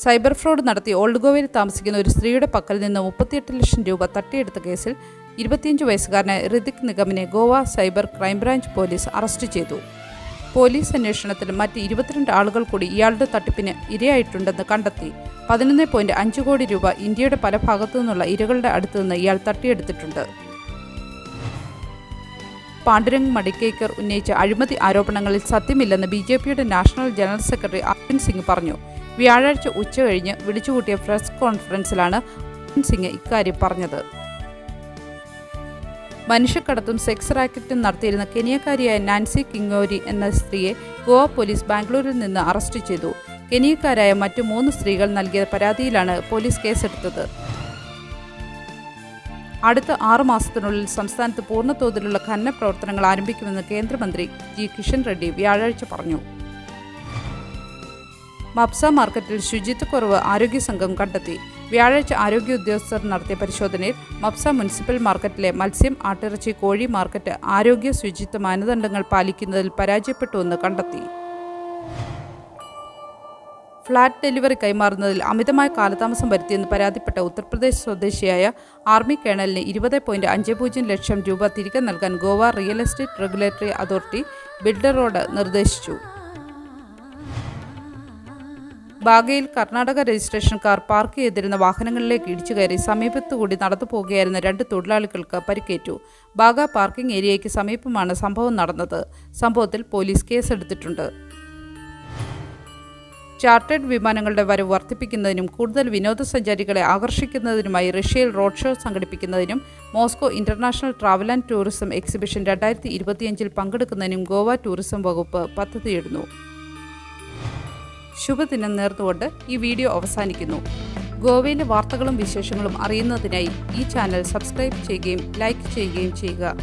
Cyber fraud നടത്തി old ഗോവയിൽ താമസിക്കുന്ന ഒരു സ്ത്രീയുടെ പക്കൽ നിന്ന് 38 ലക്ഷം രൂപ തട്ടിയെടുത്ത കേസിൽ 25 വയസ്സുകാരനായ ഋതിക് നിഗമിനെ Goa cyber crime branch police arrest ചെയ്തു. പോലീസ് അന്വേഷണത്തിൽ മറ്റ് 22 ആളുകൾ കൂടി ഇയാളുടെ തട്ടിപ്പിന് ഇരയായിട്ടുണ്ടെന്ന് കണ്ടെത്തി. 11.5 കോടി രൂപ ഇന്ത്യയുടെ പല ഭാഗത്തു നിന്നുള്ള ഇരകളുടെ അടുത്തു നിന്ന് ഇയാൾ തട്ടിയെടുത്തിട്ടുണ്ട്. പാണ്ഡുരംഗ് മടിക്കേക്കർ ഉന്നയിച്ച അഴിമതി ആരോപണങ്ങളിൽ സത്യമില്ലെന്ന് BJPയുടെ national general secretary Arjan Singh പറഞ്ഞു. വ്യാഴാഴ്ച ഉച്ചകഴിഞ്ഞ് വിളിച്ചുകൂട്ടിയ പ്രസ് കോൺഫറൻസിലാണ് അർജൻ സിംഗ് ഇക്കാര്യം പറഞ്ഞത്. മനുഷ്യക്കടത്തും സെക്സ് റാക്കറ്റും നടത്തിയിരുന്ന കെനിയക്കാരിയായ നാൻസി കിങ്ങോരി എന്ന സ്ത്രീയെ ഗോവ പോലീസ് ബാംഗ്ലൂരിൽ നിന്ന് അറസ്റ്റ് ചെയ്തു. കെനിയക്കാരായ മറ്റു 3 സ്ത്രീകൾ നൽകിയ പരാതിയിലാണ് പോലീസ് കേസെടുത്തത്. അടുത്ത 6 മാസത്തിനുള്ളിൽ സംസ്ഥാനത്ത് പൂർണ്ണതോതിലുള്ള ഖനന പ്രവർത്തനങ്ങൾ ആരംഭിക്കുമെന്ന് കേന്ദ്രമന്ത്രി ജി കിഷൻ റെഡ്ഡി വ്യാഴാഴ്ച പറഞ്ഞു. മപ്സ മാർക്കറ്റിൽ ശുചിത്വക്കുറവ് ആരോഗ്യ സംഘം കണ്ടെത്തി. വ്യാഴാഴ്ച ആരോഗ്യ ഉദ്യോഗസ്ഥർ നടത്തിയ പരിശോധനയിൽ മപ്സ മുനിസിപ്പൽ മാർക്കറ്റിലെ മത്സ്യം, ആട്ടിറച്ചി, കോഴി മാർക്കറ്റ് ആരോഗ്യ ശുചിത്വ മാനദണ്ഡങ്ങൾ പാലിക്കുന്നതിൽ പരാജയപ്പെട്ടുവെന്ന് കണ്ടെത്തി. ഫ്ളാറ്റ് ഡെലിവറി കൈമാറുന്നതിൽ അമിതമായ കാലതാമസം വരുത്തിയെന്ന് പരാതിപ്പെട്ട ഉത്തർപ്രദേശ് സ്വദേശിയായ ആർമി കേണലിന് 20.50 ലക്ഷം രൂപ തിരികെ നൽകാൻ Goa real estate regulatory authority ബിൽഡറോട് നിർദ്ദേശിച്ചു. ബാഗയിൽ കർണാടക രജിസ്ട്രേഷൻ കാർ പാർക്ക് ചെയ്തിരുന്ന വാഹനങ്ങളിലേക്ക് ഇടിച്ചു കയറി സമീപത്തുകൂടി നടന്നു പോകുകയായിരുന്ന 2 തൊഴിലാളികൾക്ക് പരിക്കേറ്റു. ബാഗ പാർക്കിംഗ് ഏരിയയ്ക്ക് സമീപമാണ് സംഭവം നടന്നത്. സംഭവത്തിൽ പോലീസ് കേസെടുത്തിട്ടുണ്ട്. ചാർട്ടേഡ് വിമാനങ്ങളുടെ വരവ് വർദ്ധിപ്പിക്കുന്നതിനും കൂടുതൽ വിനോദസഞ്ചാരികളെ ആകർഷിക്കുന്നതിനുമായി റഷ്യയിൽ റോഡ് ഷോ സംഘടിപ്പിക്കുന്നതിനും Moscow international travel and tourism exhibition 2025 പങ്കെടുക്കുന്നതിനും ഗോവ ടൂറിസം വകുപ്പ് പദ്ധതിയിടുന്നു. ശുഭദിനം നേർന്നുകൊണ്ട് ഈ വീഡിയോ അവസാനിക്കുന്നു. ഗോവയിലെ വാർത്തകളും വിശേഷങ്ങളും അറിയുന്നതിനായി ഈ ചാനൽ സബ്സ്ക്രൈബ് ചെയ്യുകയും ലൈക്ക് ചെയ്യുകയും ചെയ്യുക.